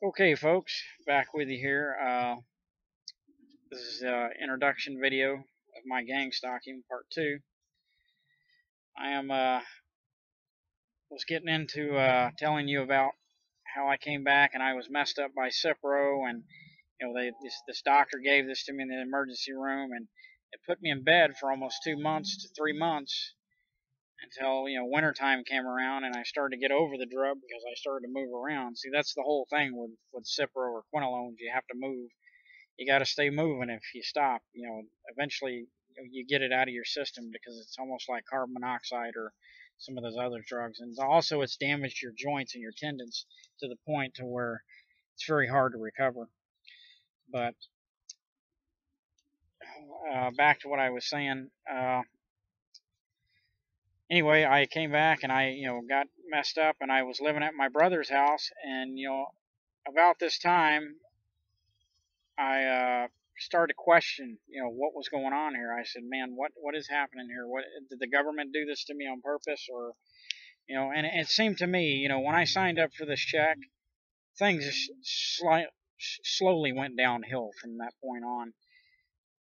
Okay, folks, back with you here. This is an introduction video of my gang stalking part two. I am was getting into telling you about how I came back and I was messed up by Cipro, and this doctor gave this to me in the emergency room, and it put me in bed for almost 2 months to 3 months until wintertime came around and I started to get over the drug because I started to move around. See, that's the whole thing with Cipro or quinolones. You have to move. You got to stay moving. If you stop, eventually you get it out of your system because it's almost like carbon monoxide or some of those other drugs. And also it's damaged your joints and your tendons to the point to where it's very hard to recover. But back to what I was saying. Anyway, I came back and I got messed up, and I was living at my brother's house, and about this time I started to question, what was going on here. I said, "Man, what is happening here? What did the government do this to me on purpose, or And it seemed to me, when I signed up for this check, things slowly went downhill from that point on.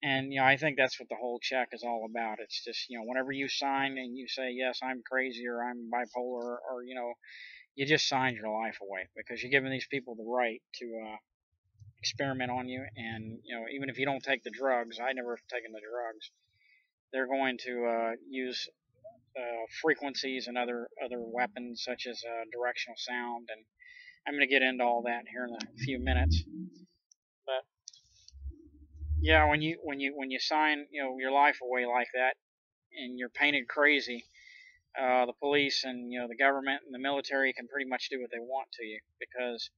And I think that's what the whole check is all about. It's just, whenever you sign and you say, yes, I'm crazy or I'm bipolar, or you just signed your life away because you're giving these people the right to experiment on you. And even if you don't take the drugs, I never taken the drugs, they're going to use frequencies and other weapons such as directional sound, and I'm going to get into all that here in a few minutes. But yeah, when you sign your life away like that, and you're painted crazy, the police and the government and the military can pretty much do what they want to you, because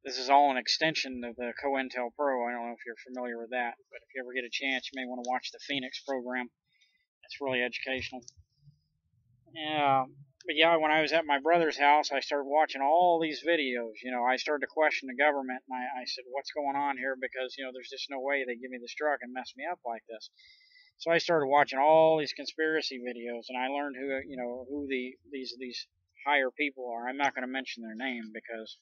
this is all an extension of the COINTELPRO. I don't know if you're familiar with that, but if you ever get a chance, you may want to watch the Phoenix program. It's really educational. Yeah, but yeah, when I was at my brother's house, I started watching all these videos. I started to question the government, and I said, "What's going on here?" Because there's just no way they give me this drug and mess me up like this. So I started watching all these conspiracy videos, and I learned who these higher people are. I'm not going to mention their name because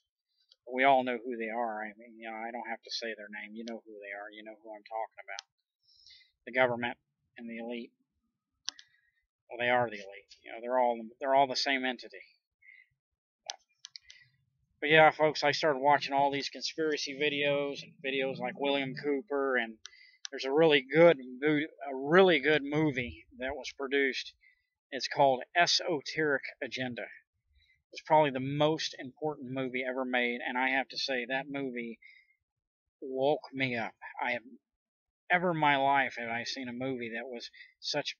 we all know who they are. I mean, I don't have to say their name. You know who they are. You know who I'm talking about. The government and the elite. Well, they are the elite. They're all the same entity. But yeah, folks, I started watching all these conspiracy videos and videos like William Cooper, and there's a really good movie that was produced. It's called Esoteric Agenda. It's probably the most important movie ever made, and I have to say that movie woke me up. I have ever in my life have I seen a movie that was such,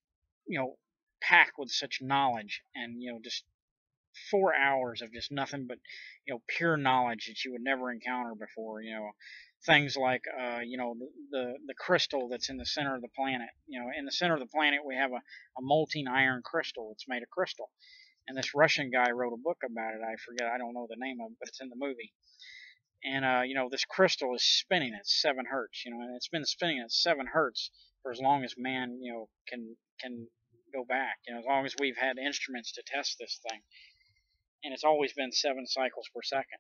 packed with such knowledge, and just 4 hours of just nothing but pure knowledge that you would never encounter before. Things like the crystal that's in the center of the planet. In the center of the planet we have a molten iron crystal. It's made of crystal, and this Russian guy wrote a book about it. I don't know the name of it, but it's in the movie. And this crystal is spinning at 7 hertz. And it's been spinning at 7 hertz for as long as man can go back. As long as we've had instruments to test this thing, and it's always been 7 cycles per second.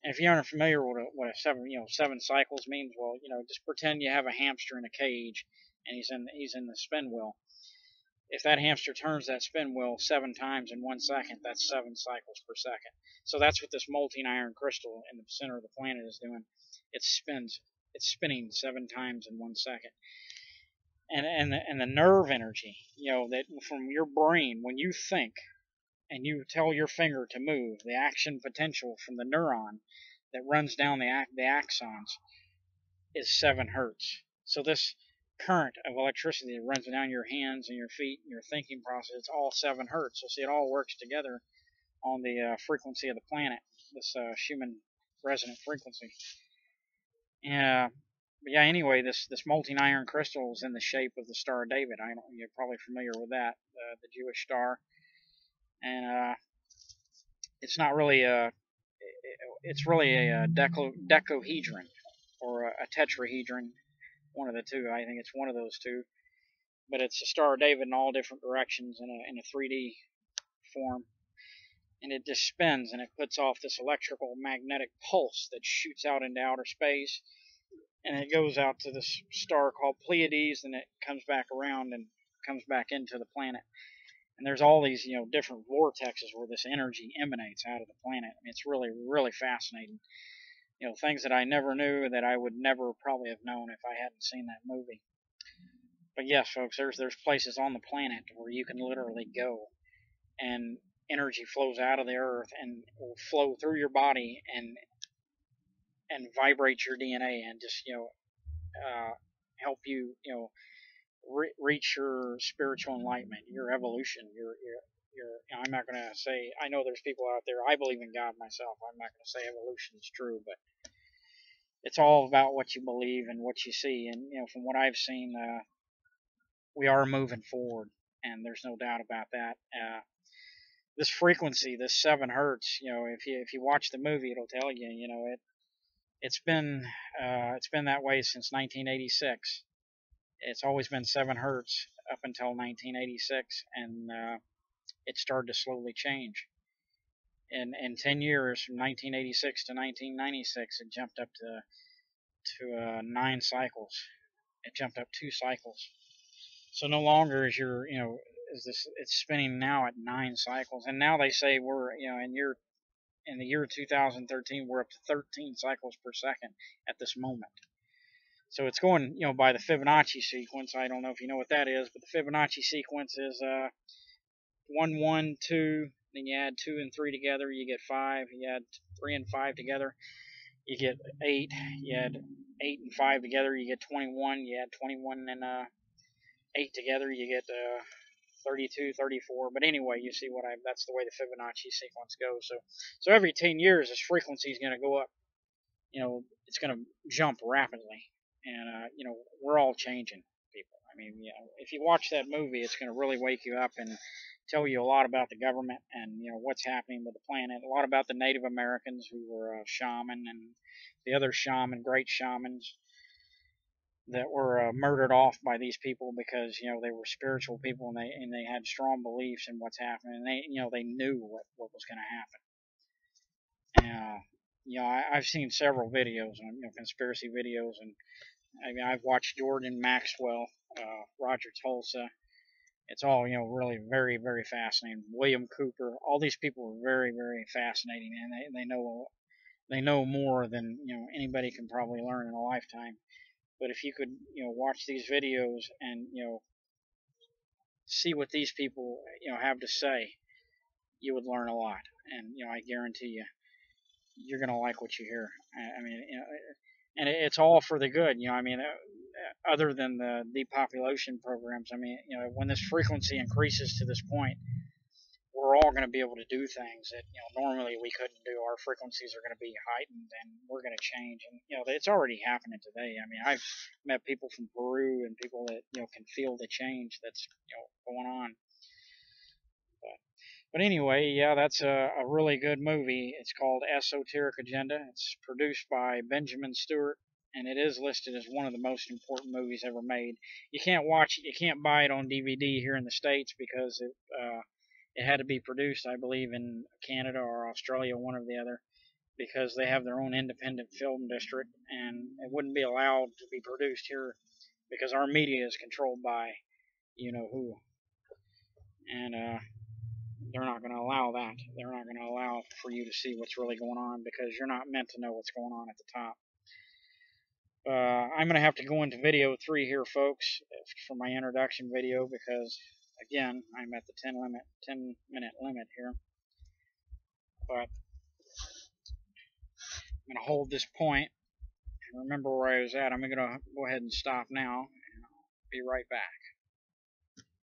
And if you aren't familiar with what a 7 cycles means, well, just pretend you have a hamster in a cage, and he's in the spin wheel. If that hamster turns that spin wheel 7 times in 1 second, that's 7 cycles per second. So that's what this molten iron crystal in the center of the planet is doing. It's spinning 7 times in 1 second. And the nerve energy, that from your brain when you think and you tell your finger to move, the action potential from the neuron that runs down the axons is 7 hertz. So this current of electricity that runs down your hands and your feet and your thinking process, it's all 7 hertz. So see, it all works together on the frequency of the planet, this Schumann resonant frequency. But yeah, anyway, this molten iron crystal is in the shape of the Star of David. You're probably familiar with that, the Jewish star. And it's not really it's really a decahedron or a tetrahedron, one of the two. I think it's one of those two, but it's a Star of David in all different directions in a 3D form. and it just spins, and it puts off this electrical magnetic pulse that shoots out into outer space, and it goes out to this star called Pleiades, and it comes back around and comes back into the planet. And there's all these, different vortexes where this energy emanates out of the planet. I mean, it's really, really fascinating. Things that I never knew, that I would never probably have known if I hadn't seen that movie. But yes, folks, there's places on the planet where you can literally go, and energy flows out of the earth and will flow through your body and vibrate your DNA and just help you reach your spiritual enlightenment, your evolution, your I'm not going to say, I know there's people out there, I believe in God myself, I'm not going to say evolution is true, but it's all about what you believe and what you see. And from what I've seen, we are moving forward, and there's no doubt about that. This frequency, this 7 hertz, if you watch the movie, it'll tell you, it's been that way since 1986. It's always been 7 hertz up until 1986, and it started to slowly change. In 10 years, from 1986 to 1996, it jumped up to 9 cycles. It jumped up 2 cycles. So no longer is it's spinning now at 9 cycles, and now they say we're in the year 2013 we're up to 13 cycles per second at this moment. So it's going, by the Fibonacci sequence. I don't know if you know what that is, but the Fibonacci sequence is 1, 1, 2. Then you add 2 and 3 together, you get 5. You add 3 and 5 together, you get 8. You add 8 and 5 together, you get 21. You add 21 and 8 together, you get 32, 34. But anyway, you see that's the way the Fibonacci sequence goes. So every 10 years, this frequency is going to go up. It's going to jump rapidly. And, we're all changing, people. I mean, if you watch that movie, it's going to really wake you up and tell you a lot about the government and, what's happening with the planet. A lot about the Native Americans who were shaman, and the other great shamans that were murdered off by these people because, they were spiritual people, and they had strong beliefs in what's happening. And they knew what was going to happen. I've seen several videos on, conspiracy videos, and I mean, I've watched Jordan Maxwell, Roger Tulsa. It's all, really very, very fascinating. William Cooper. All these people are very, very fascinating, and they know more than anybody can probably learn in a lifetime. But if you could, watch these videos and see what these people have to say, you would learn a lot. And I guarantee you're gonna like what you hear. I mean, and it's all for the good. I mean, other than the depopulation programs. I mean, when this frequency increases to this point, we're all going to be able to do things that normally we couldn't do. Our frequencies are going to be heightened, and we're going to change. And it's already happening today. I mean, I've met people from Peru and people that can feel the change that's going on. But anyway, yeah, that's a really good movie. It's called Esoteric Agenda. It's produced by Benjamin Stewart, and it is listed as one of the most important movies ever made. You can't watch it, you can't buy it on DVD here in the States because it had to be produced, I believe, in Canada or Australia, one or the other, because they have their own independent film district, and it wouldn't be allowed to be produced here because our media is controlled by who. And they're not going to allow that. They're not going to allow for you to see what's really going on because you're not meant to know what's going on at the top. I'm going to have to go into video 3 here, folks, for my introduction video because, again, I'm at the 10-minute limit here. But I'm going to hold this point and remember where I was at. I'm going to go ahead and stop now, and I'll be right back.